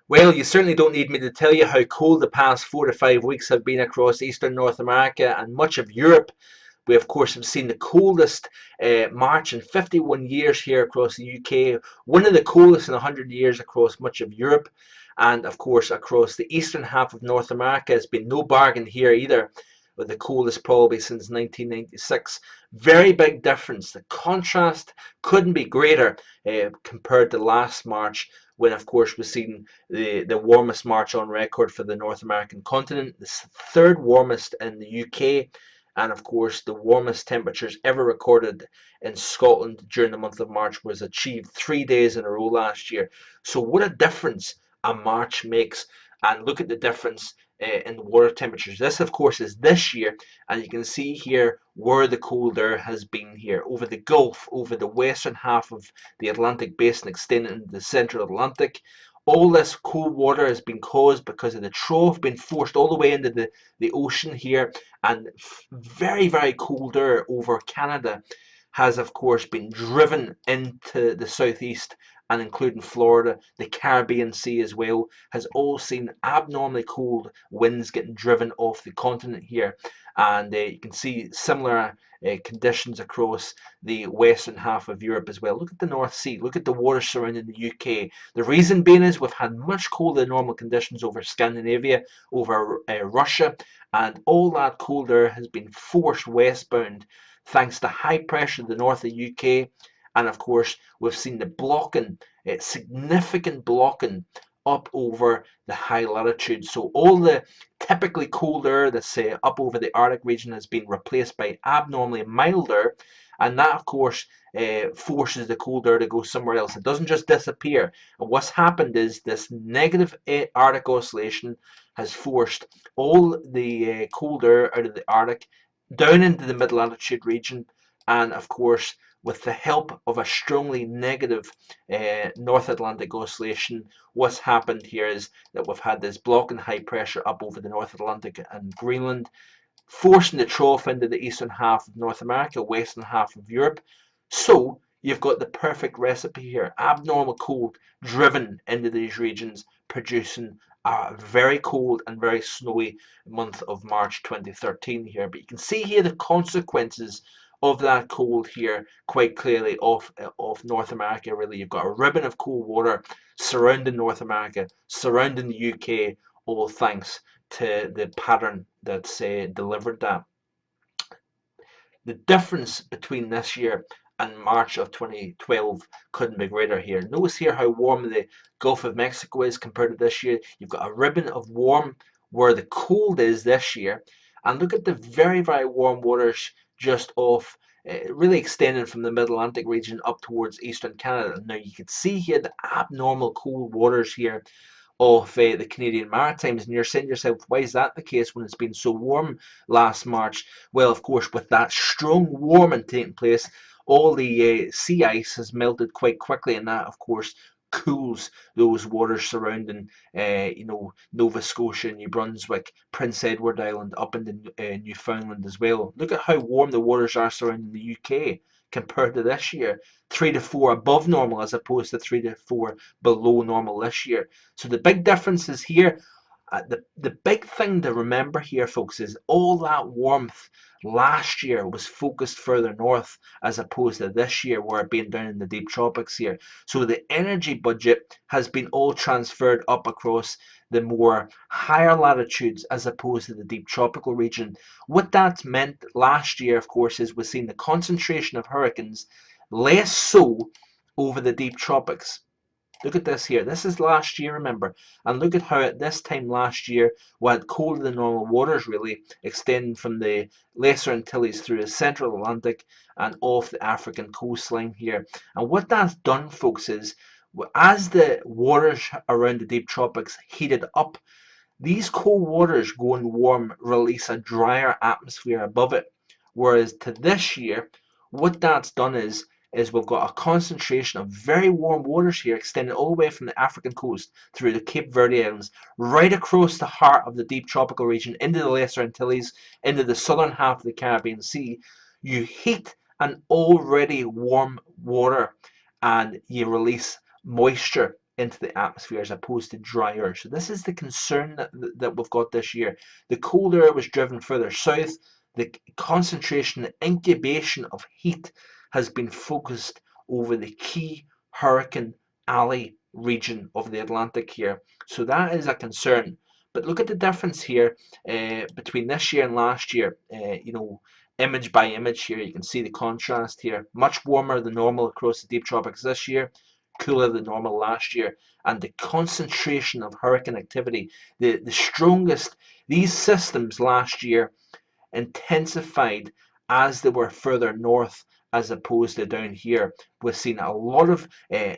Well, you certainly don't need me to tell you how cold the past 4 to 5 weeks have been across eastern North America and much of Europe. We, of course, have seen the coldest March in 51 years here across the UK, one of the coldest in 100 years across much of Europe, and, of course, across the eastern half of North America. It's been no bargain here either, with the coldest probably since 1996. Very big difference. The contrast couldn't be greater compared to last March, when, of course, we've seen the warmest March on record for the North American continent, the third warmest in the UK, and of course the warmest temperatures ever recorded in Scotland during the month of March was achieved 3 days in a row last year. So what a difference a March makes. And look at the difference in the water temperatures. This, of course, is this year, and you can see here where the cold air has been here over the Gulf, over the western half of the Atlantic basin extending into the central Atlantic. All this cold water has been caused because of the trough being forced all the way into the ocean here, and very, very cold air over Canada has, of course, been driven into the southeast, and including Florida, the Caribbean Sea as well, has all seen abnormally cold winds getting driven off the continent here. And you can see similar conditions across the western half of Europe as well. Look at the North Sea, look at the water surrounding the UK. The reason being is we've had much colder than normal conditions over Scandinavia, over Russia, and all that cold air has been forced westbound thanks to high pressure in the north of the UK. And of course, we've seen the blocking, significant blocking up over the high latitudes. So all the typically cold air that's up over the Arctic region has been replaced by abnormally mild air. And that, of course, forces the cold air to go somewhere else. It doesn't just disappear. And what's happened is this negative Arctic oscillation has forced all the cold air out of the Arctic down into the mid latitude region, and of course, with the help of a strongly negative North Atlantic oscillation, what's happened here is that we've had this blocking high pressure up over the North Atlantic and Greenland, forcing the trough into the eastern half of North America, western half of Europe. So you've got the perfect recipe here. Abnormal cold driven into these regions, producing a very cold and very snowy month of March 2013 here. But you can see here the consequences of that cold here quite clearly off North America. Really, you've got a ribbon of cold water surrounding North America, surrounding the UK, all thanks to the pattern that's delivered that. The difference between this year and March of 2012 couldn't be greater here. Notice here how warm the Gulf of Mexico is compared to this year. You've got a ribbon of warm where the cold is this year. And look at the very, very warm waters just off, really extending from the Mid-Atlantic region up towards eastern Canada. Now you can see here the abnormal cold waters here of the Canadian Maritimes, and you're saying to yourself, why is that the case when it's been so warm last March? Well, of course, with that strong warming taking place, all the sea ice has melted quite quickly, and that, of course, cools those waters surrounding, Nova Scotia, New Brunswick, Prince Edward Island, up into Newfoundland as well. Look at how warm the waters are surrounding the UK compared to this year. 3 to 4 above normal as opposed to 3 to 4 below normal this year. So the big difference is here. The big thing to remember here, folks, is all that warmth last year was focused further north as opposed to this year where it being down in the deep tropics here. So the energy budget has been all transferred up across the more higher latitudes as opposed to the deep tropical region. What that meant last year, of course, is we've seen the concentration of hurricanes less so over the deep tropics. Look at this here. This is last year, remember. And look at how at this time last year we had colder than normal waters really extending from the Lesser Antilles through the central Atlantic and off the African coastline here. And what that's done, folks, is as the waters around the deep tropics heated up, these cold waters going warm release a drier atmosphere above it. Whereas to this year, what that's done is we've got a concentration of very warm waters here extending all the way from the African coast through the Cape Verde Islands, right across the heart of the deep tropical region, into the Lesser Antilles, into the southern half of the Caribbean Sea. You heat an already warm water and you release moisture into the atmosphere as opposed to dry air. So this is the concern that we've got this year. The cold air was driven further south. The concentration, the incubation of heat has been focused over the key hurricane alley region of the Atlantic here. So that is a concern. But look at the difference here between this year and last year. Image by image here, you can see the contrast here. Much warmer than normal across the deep tropics this year, cooler than normal last year, and the concentration of hurricane activity, the strongest. These systems last year intensified as they were further north as opposed to down here. We've seen a lot of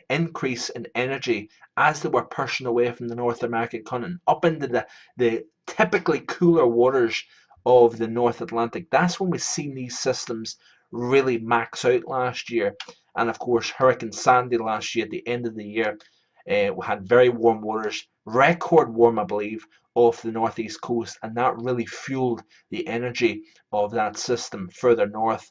increase in energy as they were pushing away from the North American continent up into the typically cooler waters of the North Atlantic. That's when we've seen these systems really max out last year. And of course, Hurricane Sandy last year at the end of the year, we had very warm waters, record warm, I believe, off the northeast coast, and that really fueled the energy of that system further north.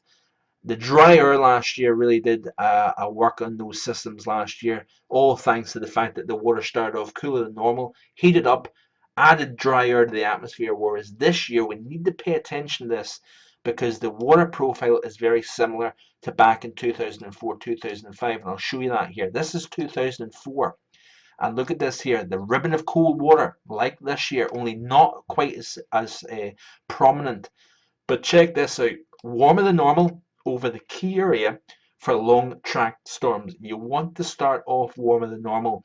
The dry air last year really did a work on those systems last year, all thanks to the fact that the water started off cooler than normal, heated up, added dry air to the atmosphere, whereas this year we need to pay attention to this because the water profile is very similar to back in 2004, 2005, and I'll show you that here. This is 2004. And look at this here, the ribbon of cold water, like this year, only not quite as prominent. But check this out, warmer than normal over the key area for long track storms. You want to start off warmer than normal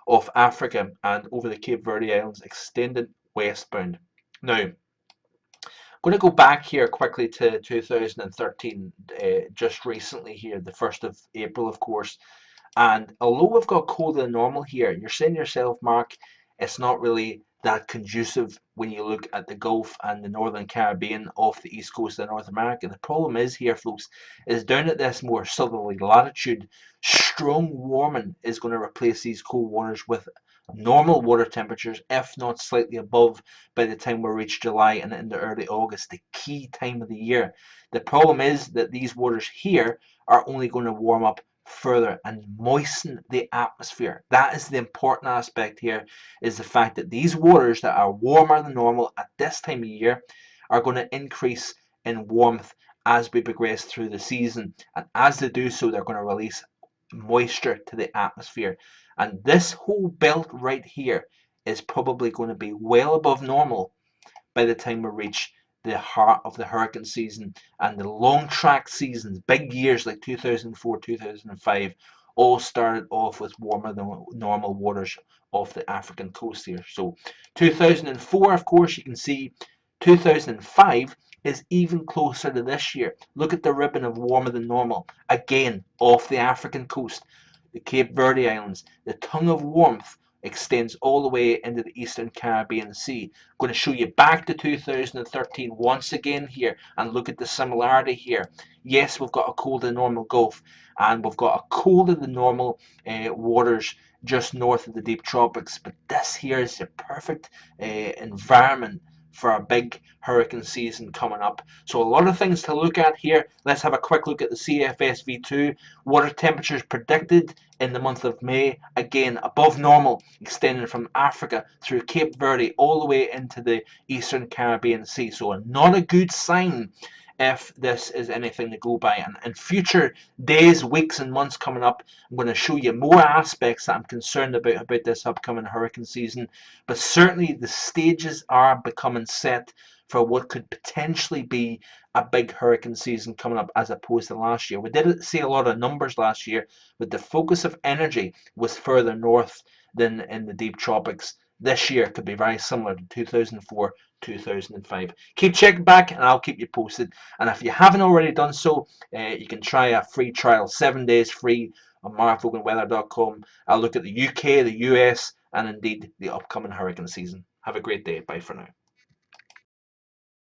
off Africa and over the Cape Verde Islands, extended westbound. Now, I'm going to go back here quickly to 2013, just recently here, the 1st of April, of course. And although we've got colder than normal here, you're saying to yourself, Mark, it's not really that conducive when you look at the Gulf and the Northern Caribbean off the east coast of North America. The problem is here, folks, is down at this more southerly latitude, strong warming is going to replace these cold waters with normal water temperatures, if not slightly above, by the time we reach July and into early August, the key time of the year. The problem is that these waters here are only going to warm up further and moisten the atmosphere. That is the important aspect here, is the fact that these waters that are warmer than normal at this time of year are going to increase in warmth as we progress through the season, and as they do so, they're going to release moisture to the atmosphere, and this whole belt right here is probably going to be well above normal by the time we reach the heart of the hurricane season, and the long track seasons, big years like 2004, 2005, all started off with warmer than normal waters off the African coast here. So 2004, of course, you can see 2005 is even closer to this year. Look at the ribbon of warmer than normal, again off the African coast, the Cape Verde Islands. The tongue of warmth extends all the way into the Eastern Caribbean Sea. I'm going to show you back to 2013 once again here and look at the similarity here. Yes, we've got a colder than normal Gulf, and we've got a colder than normal waters just north of the deep tropics, but this here is the perfect environment for a big hurricane season coming up. So a lot of things to look at here. Let's have a quick look at the CFSV2. Water temperatures predicted in the month of May, again above normal, extending from Africa through Cape Verde all the way into the Eastern Caribbean Sea. So not a good sign if this is anything to go by. And in future days, weeks and months coming up, I'm going to show you more aspects that I'm concerned about this upcoming hurricane season. But certainly the stages are becoming set for what could potentially be a big hurricane season coming up as opposed to last year. We did see a lot of numbers last year, but the focus of energy was further north than in the deep tropics. This year could be very similar to 2004, 2005. Keep checking back and I'll keep you posted. And if you haven't already done so, you can try a free trial, 7 days free on markvoganweather.com. I'll look at the UK, the US, and indeed the upcoming hurricane season. Have a great day. Bye for now.